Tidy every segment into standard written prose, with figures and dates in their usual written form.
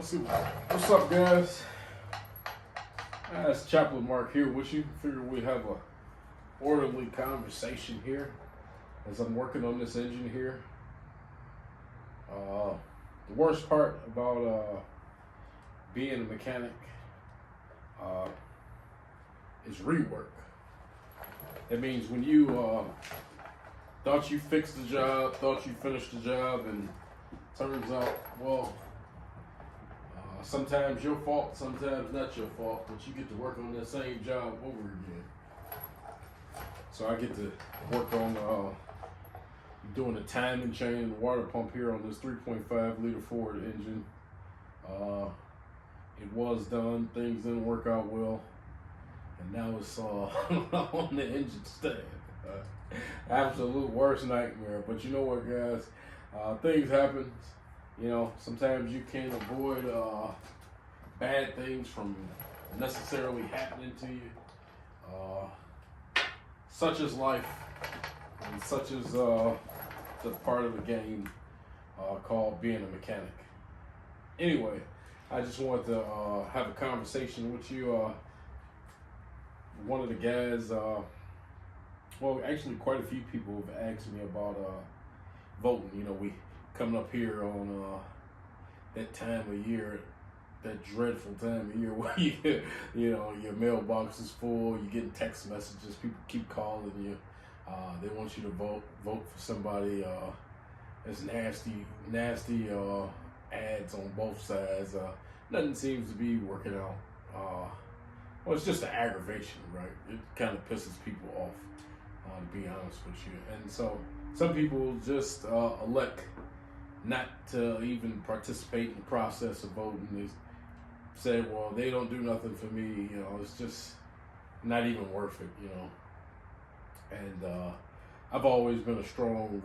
Let's see. What's up, guys? It's Chaplain Mark here with you. Figure we have a orderly conversation here as I'm working on this engine here. The worst part about being a mechanic is rework. It means when you thought you fixed the job, thought you finished the job, and turns out, well, sometimes your fault, sometimes not your fault, but you get to work on that same job over again. So I get to work on doing a timing chain and the water pump here on this 3.5 liter Ford engine. It was done, things didn't work out well, and now it's on the engine stand. Absolute worst nightmare. But you know what, guys? Things happen. You know, sometimes you can't avoid bad things from necessarily happening to you. Such is life, and such is the part of the game called being a mechanic. Anyway, I just wanted to have a conversation with you. One of the guys, well, actually quite a few people have asked me about voting. You know, we coming up here on that time of year, that dreadful time of year where you know, your mailbox is full, you're getting text messages, people keep calling you. They want you to vote for somebody. There's nasty ads on both sides. Nothing seems to be working out. Well, it's just an aggravation, right? It kind of pisses people off, to be honest with you. And so some people just elect not to even participate in the process of voting. They say, well, they don't do nothing for me, you know, it's just not even worth it, you know. And I've always been a strong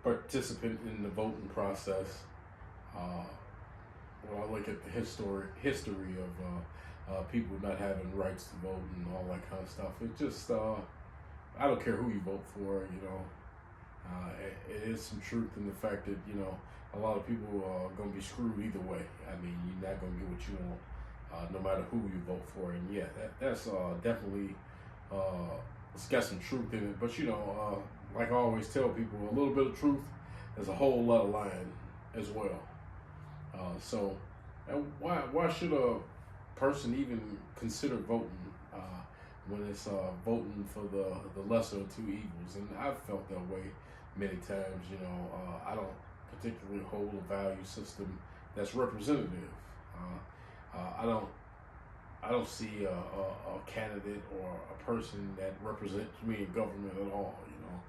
participant in the voting process. When I look at the history of people not having rights to vote and all that kind of stuff, it just, I don't care who you vote for, you know. It is some truth in the fact that, you know, a lot of people are going to be screwed either way. I mean, you're not going to get what you want, no matter who you vote for. And yeah, that's definitely, it's got some truth in it. But, you know, like I always tell people, a little bit of truth is a whole lot of lying as well. So why should a person even consider voting when it's voting for the lesser of two evils? And I've felt that way many times. You know, I don't particularly hold a value system that's representative. I don't see a candidate or a person that represents me in government at all. You know,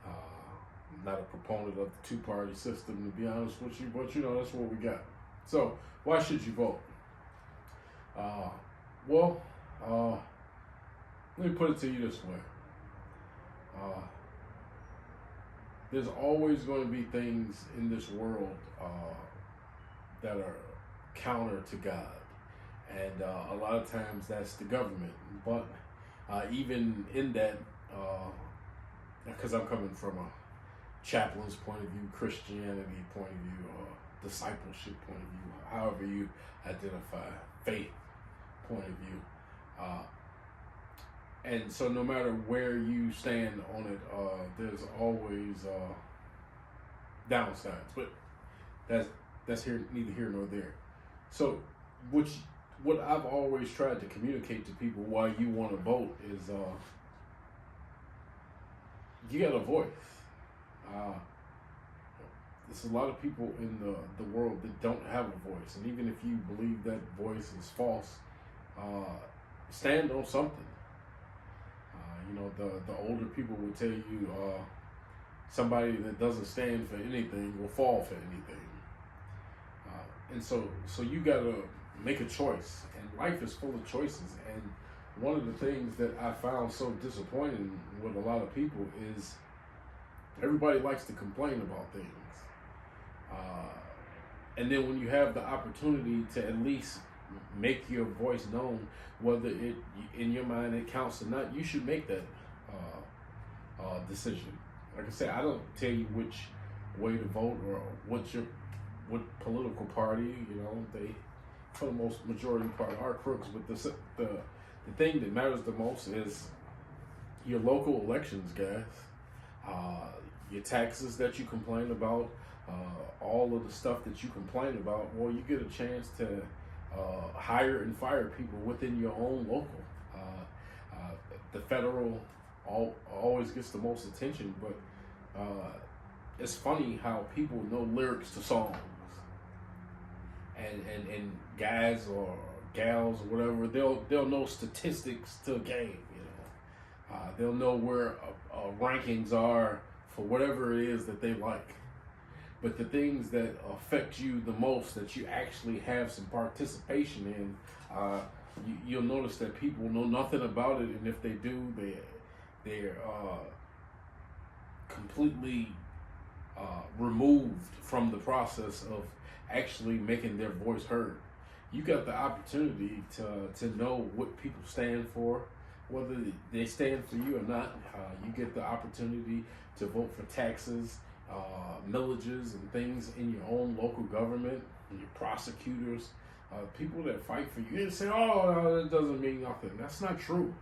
I'm not a proponent of the two-party system, to be honest with you. But you know, that's what we got. So why should you vote? Well, let me put it to you this way. There's always going to be things in this world that are counter to God. And a lot of times that's the government. But even in that, because I'm coming from a chaplain's point of view, Christianity point of view, discipleship point of view, however you identify, faith point of view. And so no matter where you stand on it, there's always downsides. But that's neither here nor there. So what I've always tried to communicate to people why you want to vote is you got a voice. There's a lot of people in the world that don't have a voice. And even if you believe that voice is false, stand on something. You know, the older people will tell you somebody that doesn't stand for anything will fall for anything. And so you got to make a choice. And life is full of choices. And one of the things that I found so disappointing with a lot of people is everybody likes to complain about things. And then when you have the opportunity to at least make your voice known, whether it in your mind it counts or not, you should make that decision. Like I said, I don't tell you which way to vote or what what political party, they, for the most majority part, are crooks. But the thing that matters the most is your local elections, guys. Your taxes that you complain about, all of the stuff that you complain about. Well, you get a chance to hire and fire people within your own local. The federal always gets the most attention, but it's funny how people know lyrics to songs, and guys or gals or whatever, they'll know statistics to a game. They'll know where rankings are for whatever it is that they like. But the things that affect you the most, that you actually have some participation in, you'll notice that people know nothing about it, and if they do, they're completely removed from the process of actually making their voice heard. You got the opportunity to know what people stand for, whether they stand for you or not. You get the opportunity to vote for taxes, millages, and things in your own local government, and your prosecutors, people that fight for you. And say, oh, no, that doesn't mean nothing. That's not true.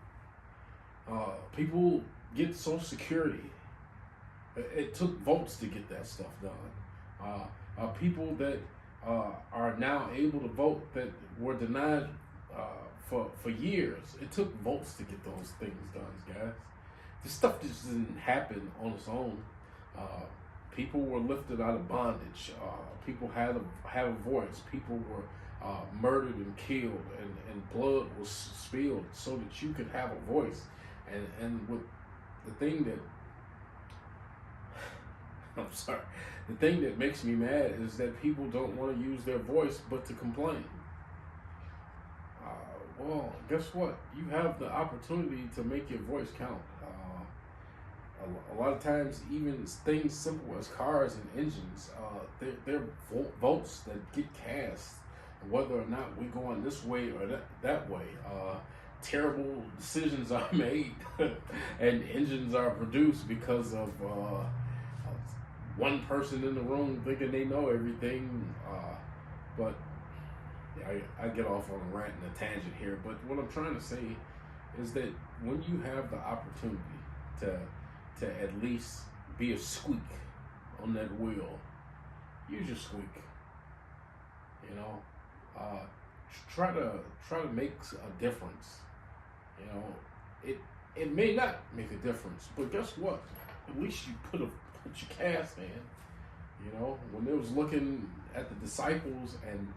People get Social Security. It took votes to get that stuff done. People that are now able to vote that were denied for years. It took votes to get those things done, guys. This stuff just didn't happen on its own. People were lifted out of bondage. People had a voice. People were murdered and killed, and blood was spilled so that you could have a voice. And with the thing that the thing that makes me mad is that people don't want to use their voice but to complain. Well, guess what? You have the opportunity to make your voice count. A lot of times, even things simple as cars and engines, they're votes that get cast, whether or not we're going this way or that way. Terrible decisions are made, and engines are produced because of one person in the room thinking they know everything. But I get off on a rant and a tangent here. But what I'm trying to say is that when you have the opportunity to at least be a squeak on that wheel, use your squeak. Try to make a difference. It may not make a difference, but guess what? At least you put your cast in. When they was looking at the disciples and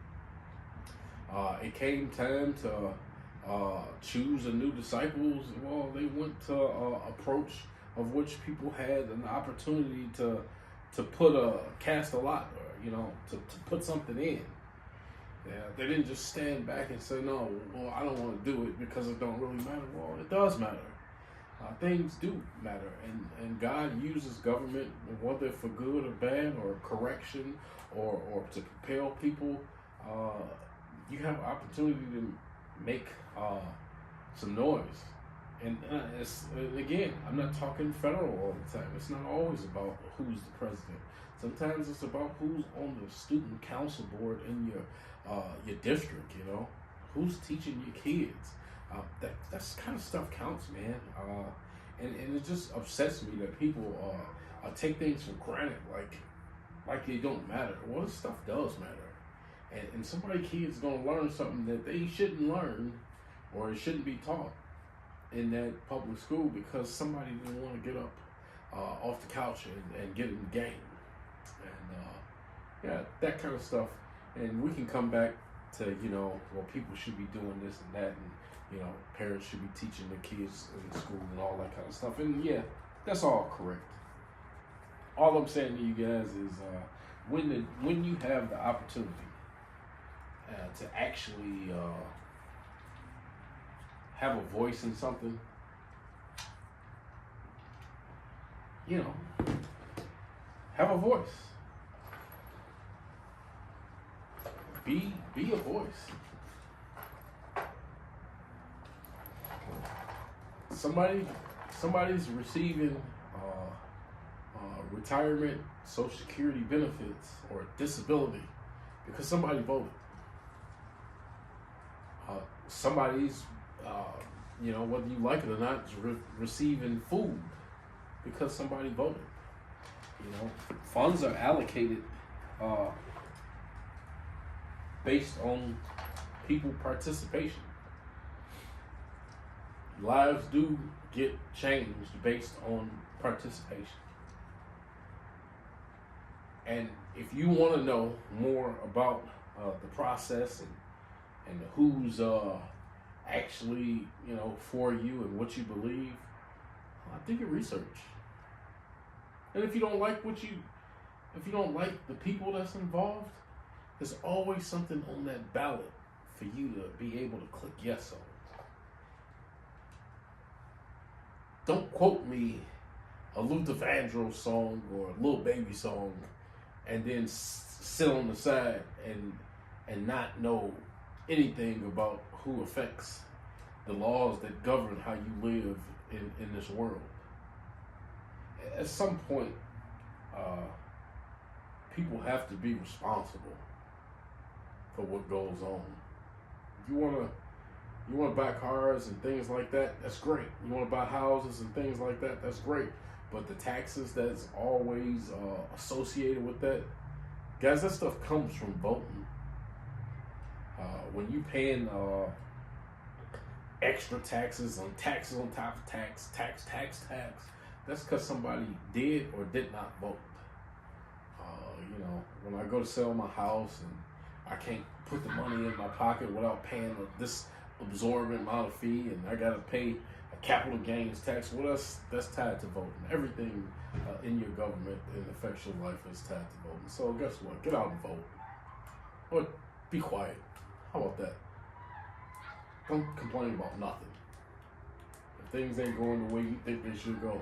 it came time to choose a new disciples, well, they went to approach of which people had an opportunity to cast a lot, or to put something in. Yeah, they didn't just stand back and say, no, well, I don't want to do it because it don't really matter. Well, it does matter. Things do matter, and God uses government, whether for good or bad, or correction, or to propel people. You have an opportunity to make some noise. And again, I'm not talking federal all the time. It's not always about who's the president. Sometimes it's about who's on the student council board in your district. Who's teaching your kids. That's kind of stuff counts, man. And it just upsets me that people take things for granted, like they don't matter. Well, this stuff does matter, and somebody's kid's gonna learn something that they shouldn't learn, or it shouldn't be taught in that public school because somebody didn't want to get up off the couch and get in the game. And that kind of stuff. And we can come back to, well, people should be doing this and that, and, parents should be teaching their kids in school and all that kind of stuff. And yeah, that's all correct. All I'm saying to you guys is when you have the opportunity to actually have a voice in something, have a voice. Be a voice. Somebody's receiving retirement, Social Security benefits, or disability, because somebody voted. Somebody's, whether you like it or not, is receiving food because somebody voted. Funds are allocated based on people participation. Lives do get changed based on participation. And if you want to know more about the process and who's actually for you and what you believe, do your research. And if you don't like the people that's involved, there's always something on that ballot for you to be able to click yes on. Don't quote me a Luther Vandross song or a Lil Baby song and then sit on the side and not know anything about who affects the laws that govern how you live in this world. At some point, people have to be responsible for what goes on. If you want to buy cars and things like that, that's great. You want to buy houses and things like that, that's great. But the taxes that's always associated with that, guys, that stuff comes from voting. When you paying extra taxes on top of tax, that's because somebody did or did not vote. When I go to sell my house and I can't put the money in my pocket without paying this absorbent amount of fee, and I gotta pay a capital gains tax, well, that's tied to voting. Everything in your government that affects your life is tied to voting. So guess what? Get out and vote. Or be quiet. How about that? Don't complain about nothing. If things ain't going the way you think they should go,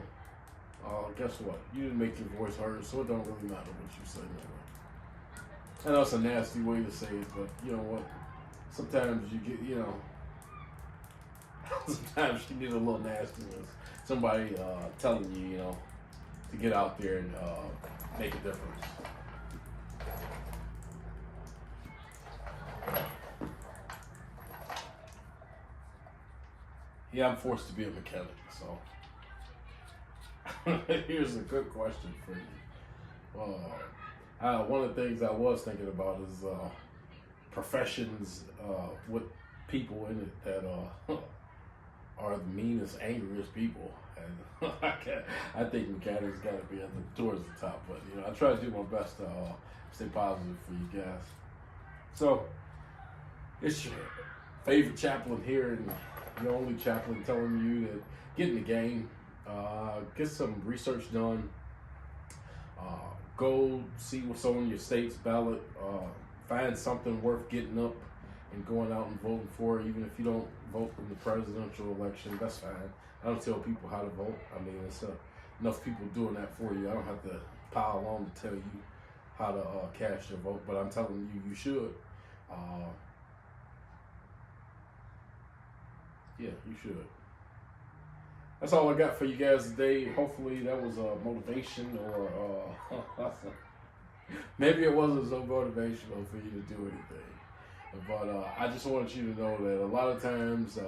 guess what? You didn't make your voice heard, so it don't really matter what you say anyway. I know it's a nasty way to say it, but you know what? Sometimes you get, sometimes you need a little nastiness. Somebody telling you, to get out there and make a difference. Yeah, I'm forced to be a mechanic, so here's a good question for you. One of the things I was thinking about is professions with people in it that are the meanest, angriest people, and I think mechanics got to be towards the top. But I try to do my best to stay positive for you guys. So it's your favorite chaplain here, and your only chaplain, telling you to get in the game, get some research done. Go see what's on your state's ballot. Find something worth getting up and going out and voting for. Even if you don't vote in the presidential election, that's fine. I don't tell people how to vote. I mean, it's enough people doing that for you. I don't have to pile on to tell you how to cast your vote, but I'm telling you, you should. Yeah, you should. That's all I got for you guys today. Hopefully that was a motivation, or maybe it wasn't so motivational for you to do anything. But I just want you to know that a lot of times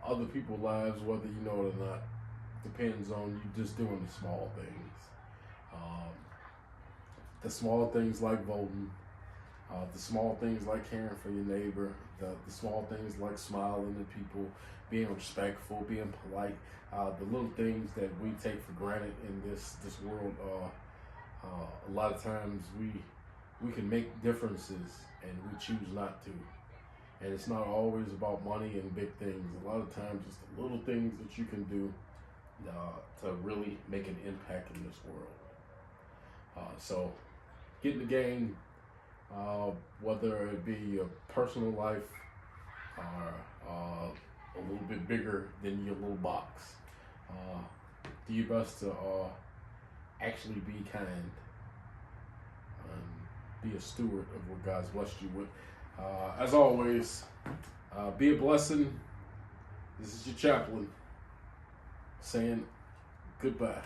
other people's lives, whether you know it or not, depends on you just doing the small things. The small things like voting, the small things like caring for your neighbor, the small things like smiling at people, being respectful, being polite, the little things that we take for granted in this world. A lot of times we can make differences and we choose not to. And it's not always about money and big things. A lot of times it's the little things that you can do to really make an impact in this world. So get in the game, whether it be your personal life or a little bit bigger than your little box. Do your best to actually be kind and be a steward of what God's blessed you with. As always, be a blessing. This is your chaplain saying goodbye.